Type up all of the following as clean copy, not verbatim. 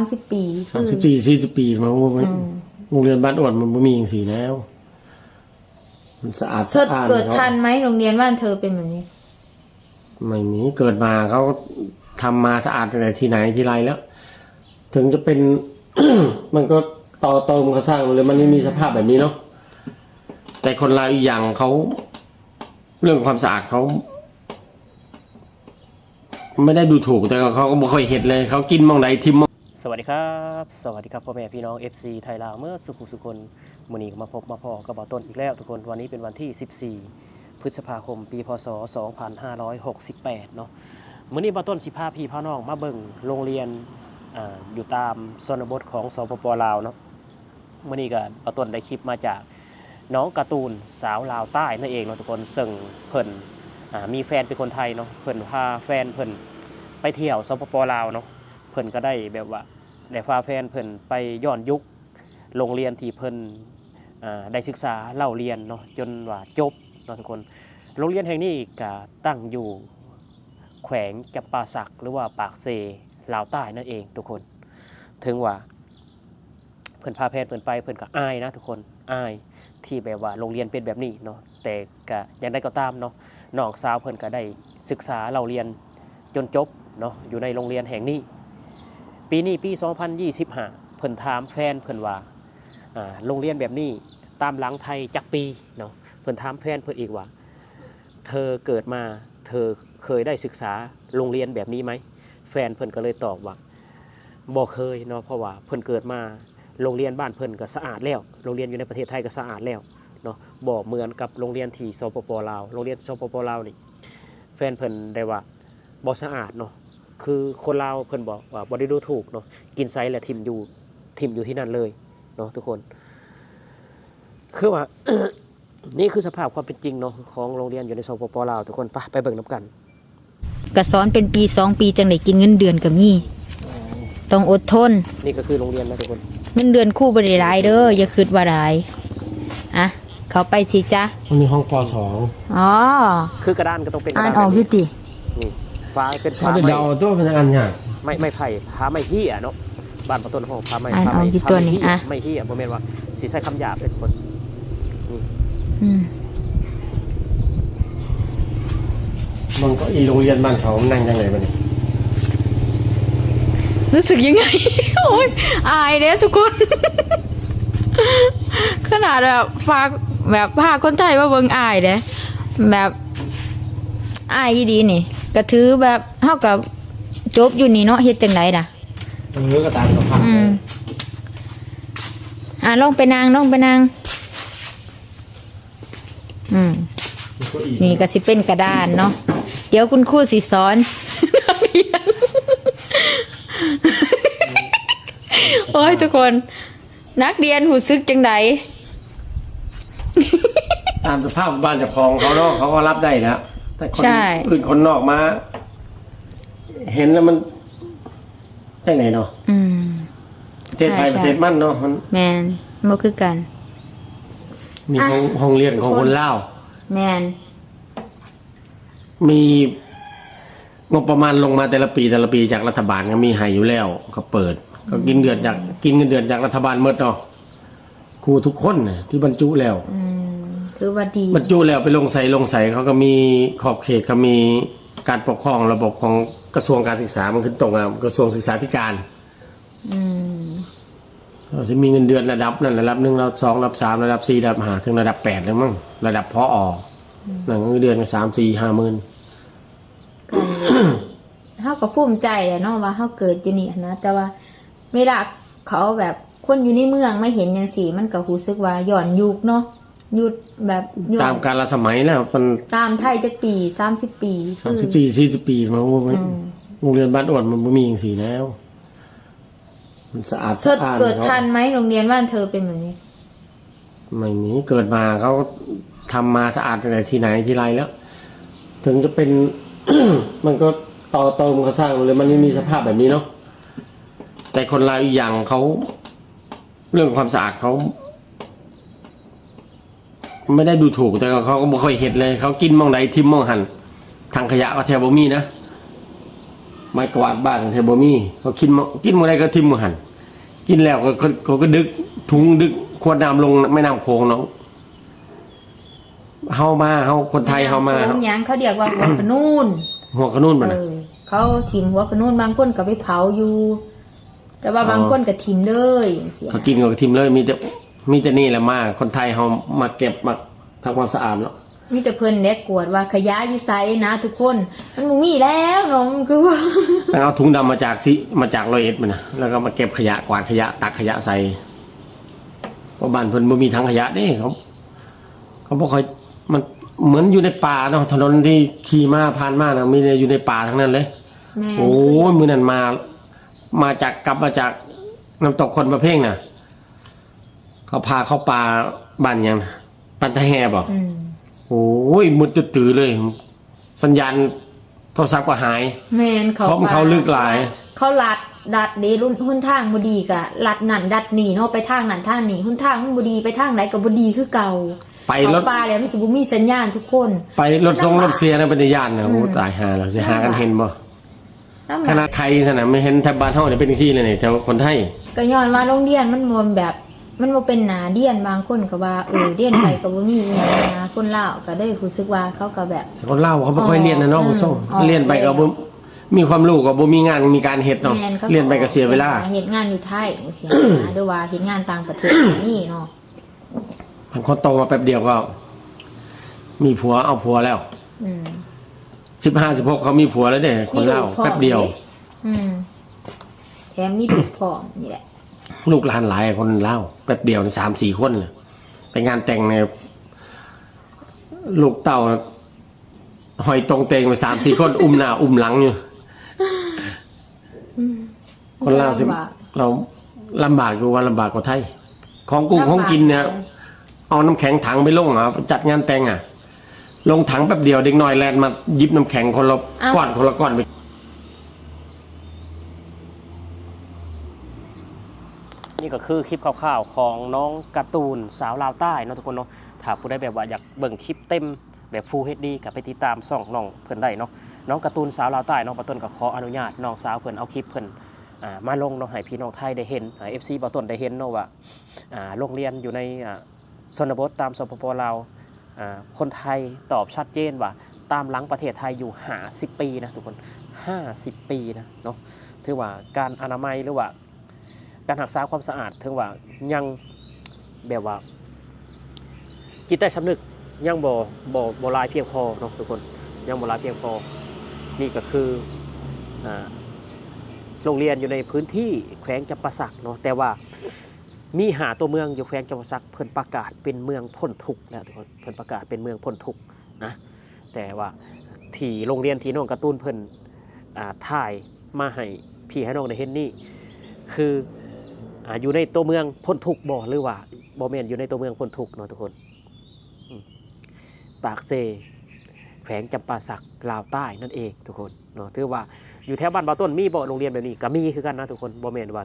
30 ปี30 40 ปีมาโรงเรียนบ้านอ่อนมันไม่มีอย่างสีแล้วมันสะอาดเธอเกิดทันไหมโรงเรียนบ้านเธอเป็นแบบนี้ไม่มีเกิดมาเขาทำมาสะอาดอะไรที่ไหนที่ไรแล้วถึงจะเป็น มันก็ต่อเติมก็สร้างเลยมันไม่มีสภาพแบบนี้เนาะแต่คนลาวอีกอย่างเขาเรื่องความสะอาดเขาไม่ได้ดูถูกแต่เขาก็ไม่ค่อยเห็นเลยเขากินมองไหนทิมมองสวัสดีครับพ่อแม่พี่น้อง FC ไทยลาวเมื่อสุขคนมื้อนี้มาพบมาพอกับบ่าวต้นอีกแล้วทุกคนวันนี้เป็นวันที่14พฤษภาคมปีพศ2568เนาะมื้อนี้บ่าวต้นสิพาพี่พาน้องมาเบิ่งโรงเรียนอยู่ตามชนบทของสปป.ลาวเนาะมื้อนี้ก็บ่าวต้นได้คลิปมาจากน้องการ์ตูนสาวลาวใต้นั่นเองเนาะทุกคนซึ่งเพิ่นมีแฟนเป็นคนไทยเนาะเพิ่นพาแฟนเพิ่นไปเที่ยวสปป.ลาวเนาะเพิ่นก็ได้แบบว่าได้พาแฟนเพิ่นไปย้อนยุคโรงเรียนที่เพิ่นได้ศึกษาเล่าเรียนเนาะจนว่าจบเนาะทุกคนโรงเรียนแห่งนี้ก็ตั้งอยู่แขวงจำปาสักหรือว่าปากเซลาวใต้นั่นเองทุกคนถึงว่าเพิ่นพาแฟนเพิ่นไปเพิ่นก็อายนะทุกคนอายที่แบบว่าโรงเรียนเป็นแบบนี้เนาะแต่ก็ยังได้ก็ตามเนาะน้องสาวเพิ่นก็ได้ศึกษาเล่าเรียนจนจบเนาะอยู่ในโรงเรียนแห่งนี้ปีนี้ปี2025เพิ่นถามแฟนเพิ่นว่าโรงเรียนแบบนี้ตามหลังไทยจักปีเนาะเพิ่นถามแฟนเพิ่นอีกว่าเธอเกิดมาเธอเคยได้ศึกษาโรงเรียนแบบนี้ไหมแฟนเพิ่นก็เลยตอบว่าบ่เคยเนาะเพราะว่าเพิ่นเกิดมาโรงเรียนบ้านเพิ่นก็สะอาดแล้วโรงเรียนอยู่ในประเทศไทยก็สะอาดแล้วเนาะบ่เหมือนกับโรงเรียนที่สปป.ลาวโรงเรียนสปป.ลาวนี่แฟนเพิ่นได้ว่าบ่สะอาดเนาะคือคนลาวเพิ่นบอกว่าบ่ได้ดูถูกเนาะกินไซและทิ่มอยู่ที่นั่นเลยเนาะทุกคนคือว่า นี่คือสภาพความเป็นจริงเนาะของโรงเรียนอยู่ในสปป.ลาวทุกคนไปเบิ่งนำกันก็สอนเป็นปี2 ปีจังได้กินเงินเดือนก็มีต้องอดทนนี่ก็คือโรงเรียนนะทุกคนเงินเดือนครูบ่ได้หลายเด้ออย่าคิดว่าหลายเขาไปสิจ๊ะมันมีห้องป.2อ๋อคือกระดานก็ต้องเป็นกระดานอ่านออกอยู่ตินี่ฟ้าเป็นฟ้าไม่เดาตัวเป็นอันเนี่ยไม่ไผ่ผ้าไม่เหี้ยเนาะบ้านประตูห้องผ้าไม่อ่านออกอยู่ตัวนี้ไม่เหี้ยบ่แม่นว่าสิใช้คำหยาบเลยทุกคนมันก็อีโรงเรียนบ้านเขานั่งยังไงบ้างรู้สึกยังไง โอ๊ยอายเด้ทุกคน ขนาดแบบฝากแบบพาคนไทยมาเบิ่งอายเด้แบบอายดีนี่ก็ถือแบบเฮากับจบอยู่นี่เนาะเฮ็ดจังได๋ล่ะก็ตามสภาพลองไปนั่งนี่ก็สิเป็นกระดานเนาะเดี๋ยวคุณครูสิสอนโอ้ยทุกคนนักเรียนหูซึกจังไดตามสภาพบ้านเจ้าของเขาเนาะเขาก็รับได้แล้วแต่คนอื่นคนนอกมาเห็นแล้วมันจังไหนเนาะประเทศไทยประเทศมันเนาะแมนบ่คือกันมีห้องเรียนของคนลาวแมนมีงบประมาณลงมาแต่ละปีจากรัฐบาลก็มีให้อยู่แล้วก็เปิดก็กินเงินเดือนจากรัฐบาลหมดเนาะครูทุกคนน่ะที่บรรจุแล้วถือว่าดีบรรจุแล้วไปลงใส่เขาก็มีขอบเขตเขามีการปกครองระบบของกระทรวงการศึกษามันขึ้นตรงกับกระทรวงศึกษาธิการเราจะมีเงินเดือนระดับนั้นระดับ1ระดับ2ระดับ3ระดับ4ระดับ5ถึงระดับ8แล้วมั้งระดับผอ.นั่นเงินเดือนก็3-4-5 หมื่นเฮาก็ภูมิใจแหละเนาะว่าเฮาเกิดอยู่นี่นะแต่ว่าเวลาเขาแบบคนอยู่ในเมืองไม่เห็นจังซี่มันก็รู้สึกว่าย้อนยุคเนาะยุคแบบตามกาลสมัยแล้วมันตามไทยจักปี30 ปี40 ปีมาโรงเรียนบ้านอ่อนมันบ่มีจังซี่แล้วมันสะอาดเกิดทันไหมโรงเรียนบ้านเธอเป็นแบบนี้ไม่มีเกิดมาเขาทำมาสะอาดอะไรที่ไหนที่ไรแล้วถึงจะเป็น มันก็ต่อเติมก็สร้างเลยมันไม่มีสภาพแบบนี้เนาะแต่คนลาวอีกอย่างเขาเรื่องความสะอาดเขาไม่ได้ดูถูกแต่เขาก็ไม่ค่อยเห็นเลยเขากินมองไหนทิมมองหันทางขยะก็แทบบ่มีนะ ไม้กวาดบ้านเทบ่มีเขากินมื้อใดก็ทิ่มมื้อหั่นกินแล้วเขาก็ดึกถุงดึกขวดน้ำลงแม่น้ำโขงเนาะเฮาคนไทยเฮามา โคงหยังเขาเรียกว่าหัวขนูน หัวขนุนมันน่ะ เขาถิ่มหัวขนูนบางคนก็ไปเผาอยู่ แต่ว่าบางคนก็ถิ่มเลยจังซี่ เขากินก็ทิ่มเลยมีแต่นี่แหละมาคนไทยเฮามาเก็บมาทำความสะอาดเนาะ มีแต่เพิ่นเด็กกวดว่าขยะอยู่ไสนะทุกคนมันบ่มีแล้วน้องคือว่า แล้วเอาถุงดำมาจากร้อยเอ็ดมันนะแล้วก็มาเก็บขยะกวาดขยะตักขยะใส่เพราะบ้านเพิ่นบ่มีถังขยะเด้เขาบ่ค่อยมันเหมือนอยู่ในป่าเนาะถนนที่ขี่มาผ่านมานะมีแต่อยู่ในป่าทั้งนั้นเลย แม่ โอ้ยมื้อนั้นกลับมาจากน้ำตกคนประเพ่งน่ะเขาพาเข้าป่าบ้านหยังนะปันทะแฮบ่ โอ้ยมืดตื้อเลย สัญญาณโทรศัพท์ก็หาย แม่นเขาลึกหลาย เขาลัดเดรุ่นหนทางบ่ดีก็ลัดนั่นดัดนี่เนาะไปทางนั้นทางนี้หนทางมันบ่ดีไปทางไหนก็บ่ดีคือเก่า ไปรถ ป่าแล้วมันสิบ่มีสัญญาณทุกคน ไปรถเสียนะเป็นญาตินะโอ้ตายหาแล้วสิหากันเห็นบ่ขนาดไทยขนาดไม่เห็นแถบบ้านเฮาเนี่ยเป็นจังซี่เลยนี่แต่คนไทย ก็ย้อนว่าโรงเรียนมันบ่แบบมันบ่เป็นหนาเดียนบางคนก็ว่าเดียนไปก็บ่มีอีหยังนะคนลาวก็ได้รู้สึกว่าเขาก็แบบ แต่คนลาวเขาบ่ค่อยเรียนนะเนาะผู้ส่งเรียนไปก็บ่มีความรู้ก็บ่มีงานมีการเฮ็ดเนาะเรียนไปก็เสียเวลา เฮ็ดงานอยู่ไทยจังซี่นะหรือว่าเฮ็ดงานต่างประเทศนี่เนาะ บางคนโตมาแป๊บเดียวก็ มีผัวเอาผัวแล้ว15-16เขามีผัวแล้วเด้คนลาวแป๊บเดียว แถมมีถูกพร้อมนี่แหละ ลูกหลานหลายคนเล่าแป๊บเดียว3-4 คนเลยไปงานแต่งเนี่ยลูกเต่าหอยตรงเตงไป3-4 คนอุ้มหน้าอุ้มหลังอยู่คนลาวสิเราลำบากอยู่ว่าลำบากกว่าไทยของกูของกินเนี่ยเอาน้ำแข็งถังไปลงจัดงานแต่งลงถังแป๊บเดียวเด็กน้อยแลนมายิบน้ำแข็งคนละก้อนไปนี่ก็คือคลิปคร่าวๆของน้องการ์ตูนสาวลาวใต้เนาะทุกคนเนาะถ้าผู้ใดแบบว่าอยากเบิ่งคลิปเต็มแบบ Full HD ก็ไปติดตามช่องน้องเพิ่นได้เนาะน้องการ์ตูนสาวลาวใต้น้องปะต้นก็ขออนุญาตน้องสาวเพิ่นเอาคลิปเพิ่นมาลงเนาะให้พี่น้องไทยได้เห็นFC ปะต้นได้เห็นเนาะว่าโรงเรียนอยู่ในชนบทตามสปปลาวคนไทยตอบชัดเจนว่าตามหลังประเทศไทยอยู่50 ปีนะทุกคน50 ปีนะเนาะถือว่าการอนามัยหรือว่าการรักษาความสะอาดถึงว่ายังแบบว่าจิตใต้สำนึกยังบ่ลายเพียงพอเนาะทุกคนยังบ่ลายเพียงพอนี่ก็คือโรงเรียนอยู่ในพื้นที่แขวงจำปาสักเนาะแต่ว่ามีตัวเมืองอยู่แขวงจำปาสักเพิ่นประกาศเป็นเมืองพ้นทุกข์แล้วทุกคนเพิ่นประกาศเป็นเมืองพ้นทุกข์นะแต่ว่าที่โรงเรียนที่น้องการ์ตูนเพิ่นถ่ายมาให้พี่ให้น้องได้เห็นนี่คืออยู่ในตัวเมืองพ้นทุกข์บ่หรือว่าบ่แม่นอยู่ในตัวเมืองพ้นทุกข์เนาะทุกคนปากเซแขวงจำปาสักลาวใต้นั่นเองทุกคนเนาะถือว่าอยู่แถวบ้านบ่าวต้นมีบ่โรงเรียนแบบนี้ก็มีคือกันนะทุกคนบ่แม่นว่า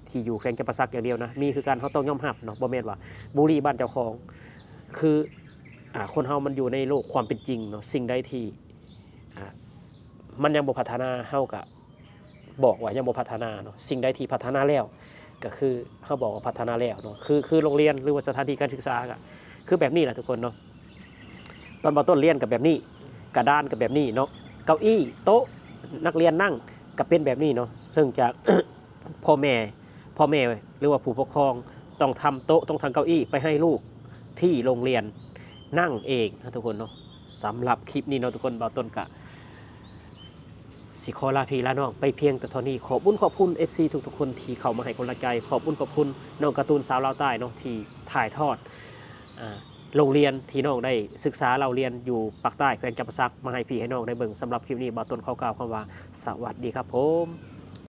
ที่อยู่แขวงจำปาสักอย่างเดียวนะมีคือกันเขาต้องยอมรับเนาะบ่แม่นว่าบุรีบ้านเจ้าของคือคนเฮามันอยู่ในโลกความเป็นจริงเนาะสิ่งใดที่มันยังบ่พัฒนาเฮาก็บอกว่ายังบ่พัฒนาเนาะสิ่งใดที่พัฒนาแล้วก็คือเขาบอกว่าพัฒนาแล้วเนาะคือโรงเรียนหรือว่าสถานที่การศึกษาก็คือแบบนี้แหละทุกคนเนาะตอนต้นเรียนกับแบบนี้กระดานกับแบบนี้เนาะเก้าอี้โต๊ะนักเรียนนั่งก็เป็นแบบนี้เนาะซึ่งจาก พ่อแม่หรือว่าผู้ปกครองต้องทำโต๊ะต้องทำเก้าอี้ไปให้ลูกที่โรงเรียนนั่งเองนะทุกคนเนาะสำหรับคลิปนี้เนาะทุกคนต้นกะสิขอลาพี่ลาน้องไปเพียงแต่เท่านี้ขอบคุณ FC ทุกๆคนที่เข้ามาให้กำลังใจขอบคุณน้องการ์ตูนสาวลาวใต้เนาะที่ถ่ายทอดโรงเรียนที่น้องได้ศึกษาเราเรียนอยู่ปากใต้แขวงจำปาสักมาให้พี่ให้น้องได้เบิ่งสำหรับคลิปนี้บ่าวต้นขอกล่าวคำว่าสวัสดีครับผม